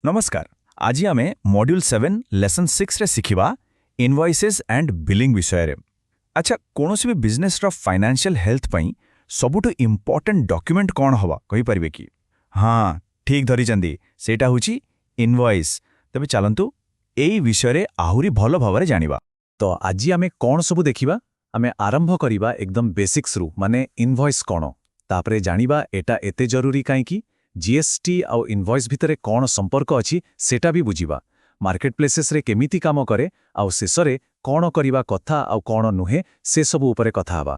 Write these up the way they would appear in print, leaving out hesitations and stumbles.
नमस्कार आज आम मॉड्यूल 7 लेसन 6 रे शिखिबा इनवॉइसेस एंड बिलिंग विषय रे। अच्छा कौन भी बिजनेस रो फाइनेंशियल हेल्थ पई सबुठु इंपोर्टेंट डॉक्यूमेंट कौन हवा कहि परिबे कि? हाँ ठीक धरी चंदी सेटा हुची इनवॉइस। तबे चलंतु एई विषय रे आहुरी भलो भावरे जानिबा। तो आज आमे कौन सबु देखिबा आमे आरंभ करिबा एकदम बेसिक्स रु माने इनवॉइस कौन तापरे जानिबा एटा एते जरूरी काई कि जीएसटी आउ इनवॉइस भितरे कौन संपर्क अछि सेटा भी बुझिबा मार्केट प्लेसेस रे केमिति काम करे आउ शेषरे कौन करिबा कथा आउ कौन नुहे से सबु उपरे कथा हबा।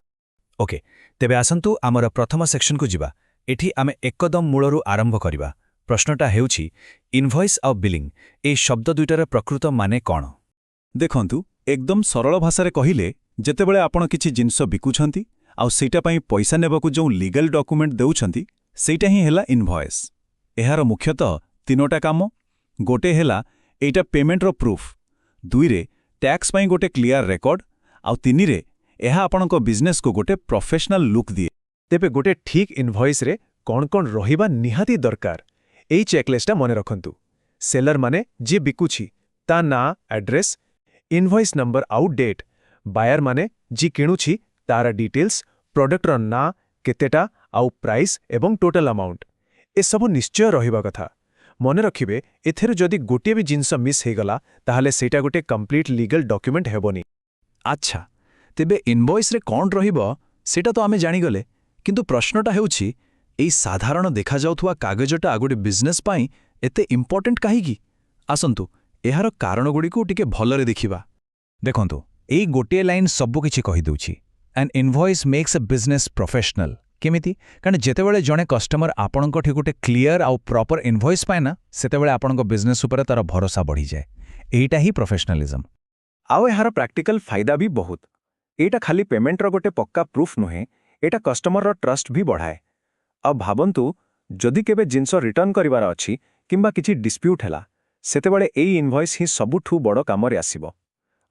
ओके तेबे आसंतु आमर प्रथम सेक्शन को जिबा। एठी आमे एकदम मूलरू आरंभ करिबा। प्रश्नटा हेउछि इनवॉइस आउ बिलिंग ए शब्द दुइटार प्रकृत माने कौन? देखंतु एकदम सरल भाषा रे कहिले जेतेबेले आपण किछि जिंस बिकुछंती आउ सेटा पई पैसा नेबाकू जो लीगल डॉक्यूमेंट देउछंती सेटा ही हेला इनवॉइस। एहार मुख्यतः तीनोटा काम। गोटे हेला एटा पेमेंट रो प्रूफ, दुई रे टैक्स पई गोटे क्लियर रेकॉर्ड आउ तीनी रे एहा आपणको बिजनेस को गोटे प्रोफेशनल लुक दिए। तेबे गोटे ठीक इनवॉइस रे कोन कोन रहिबा निहाती दरकार एई चेकलिस्टटा मने रखंतु। सेलर माने जे बिकुछि ता ना एड्रेस, इनवॉइस नंबर आउ डेट। बायर माने जी किणुछि तार डिटेल्स, प्रोडक्ट रो ना, केतेटा आउ प्राइस एवं टोटल अमाउंट ए सब निश्चय रहिबा कथा। मने रखिबे एथेर जदि गोटे भी जिंस मिस हेगला ताहले सेटा गोटे कंप्लीट लीगल डॉक्यूमेंट हेबोनी। अच्छा तेबे इनवॉइस रे कौन रहिबो सेटा तो आमे जानि गले, किंतु प्रश्नटा हेउछि एई साधारण देखा जाउथुवा कागजटा आगोटे बिजनेस पई एते इंपोर्टेंट काहे कि? आसंतु एहार कारण गुडी को टिके भलरे देखिबा। देखंतु एई गोटे लाइन सबु किछि कहि दउछि an invoice makes a business professional. केमिति? कारण जेतेबेले जणे कस्टमर आपणको ठि गोटे क्लियर आउ प्रॉपर इनवॉइस पाए ना सेतेबेले आपणको बिजनेस उपरे तार भरोसा बढ़ी जाए। एटा ही प्रोफेशनलिज्म। आउ एहार प्रैक्टिकल फायदा भी बहुत। एटा खाली पेमेंट रो गोटे पक्का प्रूफ नुहे, एटा कस्टमर रो ट्रस्ट भी बढ़ाए। अब भाबंतु जदि केबे जिंस रिटर्न करिवार अछि किंबा किछि डिस्प्यूट हैला सेतेबेले एई इनवॉइस ही सबुठु बड़ कामरे आसीबो।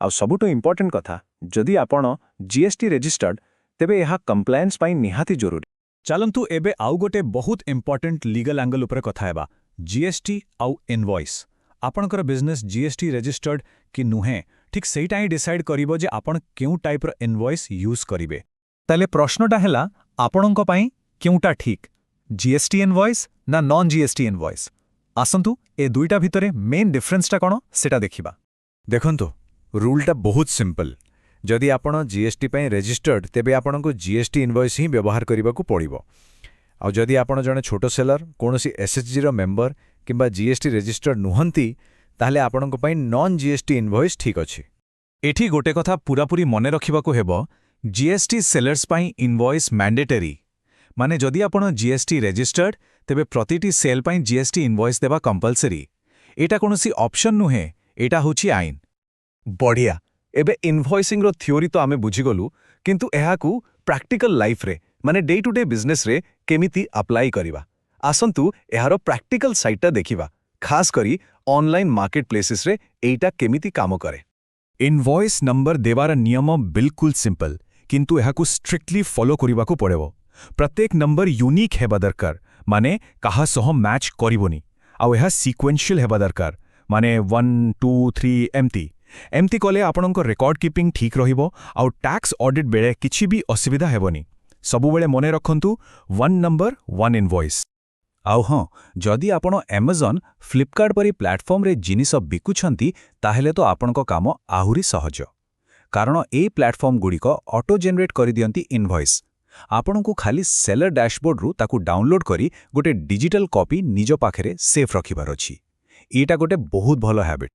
आउ सबुठु इंपोर्टेंट कथा जदि आपण जीएसटी रजिस्टर्ड तेबे एहा कंप्लायंस पाई निहाती जरूरी। चलंतु एबे आउ गोटे बहुत इंपोर्टेंट लीगल एंगल उपरे कथा हेबा जीएसटी आउ इनवॉइस। आपणकर बिजनेस जीएसटी रजिस्टर्ड कि नुहे ठीक सेटा ही डिसाइड करिवो जे आपण केउ टाइप रो इनवॉइस यूज करिवे। ताले प्रश्नटा हेला आपणको पई केउटा ठीक जीएसटी इनवॉइस ना नॉन जीएसटी इनवॉइस? आसंतु ए दुईटा भितरे मेन डिफरेंसटा कोन सेटा देखिबा। देखंतु रूलटा बहुत सिंपल। जदि आपण जीएसटी पई रजिस्टर्ड तेबे आपणको जीएसटी इनवॉइस ही व्यवहार करिबाकू पड़िबो। आउ जदि आपण जणे छोटो सेलर कोनोसी एसएचजी रो मेंबर किंबा जीएसटी रजिस्टर्ड नुहंती ताहले आपणको पई नॉन जीएसटी इनवॉइस ठीक अछि। एठी गोटे कथा पूरापूरी मने रखिबाकू हेबो जीएसटी सेलर्स पई इनवॉइस मैंडेटरी। माने जदि आपण जीएसटी रजिस्टर्ड तेबे प्रतिटी सेल पई जीएसटी इनवॉइस देबा कंपलसरी। एटा कोनोसी ऑप्शन नुहे, एटा होछि आईन। बढ़िया एबे इनवॉइसिंग रो थ्योरी तो आमे बुझी गलु, किंतु एहाकू प्रैक्टिकल लाइफ रे माने डे टू डे बिजनेस रे केमिति अप्लाई करिबा। आसंतु एहारो प्रैक्टिकल साइटटा देखिबा, खास करी ऑनलाइन मार्केट प्लेसेस रे एटा केमिति काम करे। इनवॉइस नंबर देवार नियम बिल्कुल सिंपल, किंतु एहाकू स्ट्रिक्टली फॉलो करिबाकू पड़ेबो। प्रत्येक नंबर यूनिक हेबा दरकार, माने काहा सह मैच करिवोनी। आउ एहा सीक्वेंशियल हेबा दरकार, माने 1 2 3 एमती कले आपणको रेकॉर्ड कीपिंग ठीक रहिबो आउ टैक्स ऑडिट बेले किछि भी असुविधा हेबोनी। सबु बेले मने रखंतु 1 नंबर 1 इनवॉइस। आउ हां जदि आपण अमेज़न फ्लिपकार्ट परी प्लेटफॉर्म रे जिनिस बिकुछंती ताहेले तो आपणको काम आहुरी सहज। कारण ए प्लेटफॉर्म गुडी को ऑटो जनरेट करि दियंती इनवॉइस। आपणको खाली सेलर डैशबोर्ड रु ताकू डाउनलोड करी गोटे डिजिटल कॉपी निजो पाखरे सेफ रखिबार अछि। एटा गोटे बहुत भलो हैबिट।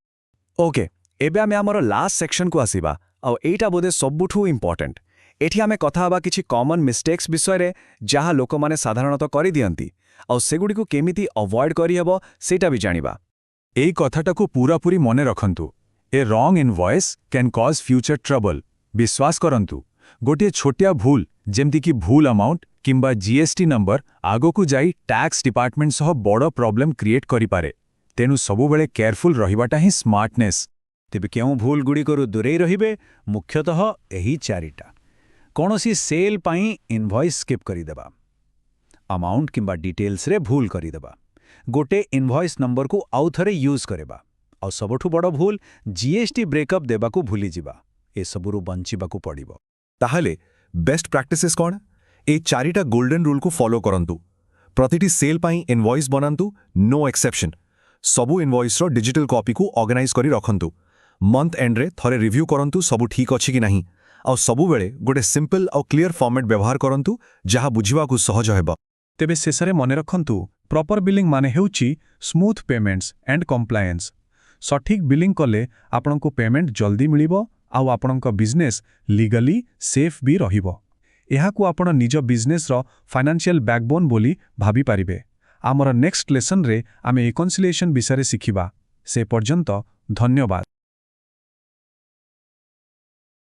ओके एबे आमे हमर लास्ट सेक्शन को आसीबा आउ एटा बोधे सबुठु इंपोर्टेंट। एठी आमे कथा हबा किछि कॉमन मिस्टेक्स विषय रे जहा लोक माने साधारणतः करि दियंती आउ सेगुडी को केमिति अवॉइड करि हेबो सेटा भी जानिबा। एई कथाटा को पूरापूरी मने रखंतु। A wrong invoice can cause future trouble. विश्वास करंतु गोटे छोटिया भूल जेमति कि भूल अमाउंट किंबा जीएसटी नंबर आगो को जाई टैक्स डिपार्टमेंट सह बड़ प्रॉब्लम क्रिएट करि पारे। तेनु सबु बेले केयरफुल रहिबाटा ही स्मार्टनेस। तेबे केउ भूल गुडी को दूरे रहिबे मुख्यतः एही चारिटा। कोनोसी सेल पाई इनवॉइस स्किप करि देबा, अमाउंट किंबा डिटेल्स रे भूल करि देबा, गोटे इनवॉइस नंबर को आउ थरे यूज करबा आ सबठु बड़ भूल जीएसटी ब्रेकअप देबाकू भूली जिबा ए सबुरु बंचिबाकू पड़िबो। ताहले बेस्ट प्रैक्टिसेस कौन ए चारिटा गोल्डन रूल को फॉलो करंतु। प्रतिटी सेल पाई इनवॉइस बनांतु, नो एक्सेप्शन। सबु इनवॉइस रो डिजिटल कॉपी को ऑर्गेनाइज करी रखंतु। मंथ एंड रे थरे रिव्यू करंतु सबु ठीक अछि कि नाही आ सबु बेले गोटे सिंपल और क्लियर फॉर्मेट व्यवहार करंतु जहा बुझिबा को सहज हेबा। तेबे शेषरे मने रखंतु प्रॉपर बिलिंग माने हेउची स्मूथ पेमेंट्स एंड कंप्लायंस। सठिक बिलिंग कले आपनको पेमेंट जल्दी मिलिबो आ आपनको बिजनेस लीगली सेफ भी रहिबो। एहाकू आपण निज बिजनेस रो फाइनेंशियल बैकबोन बोली भाबी पारिबे। आमर नेक्स्ट लेसन रे आमे रिकन्सिलिएशन विषय शिखिबा। से पर्यंत धन्यवाद।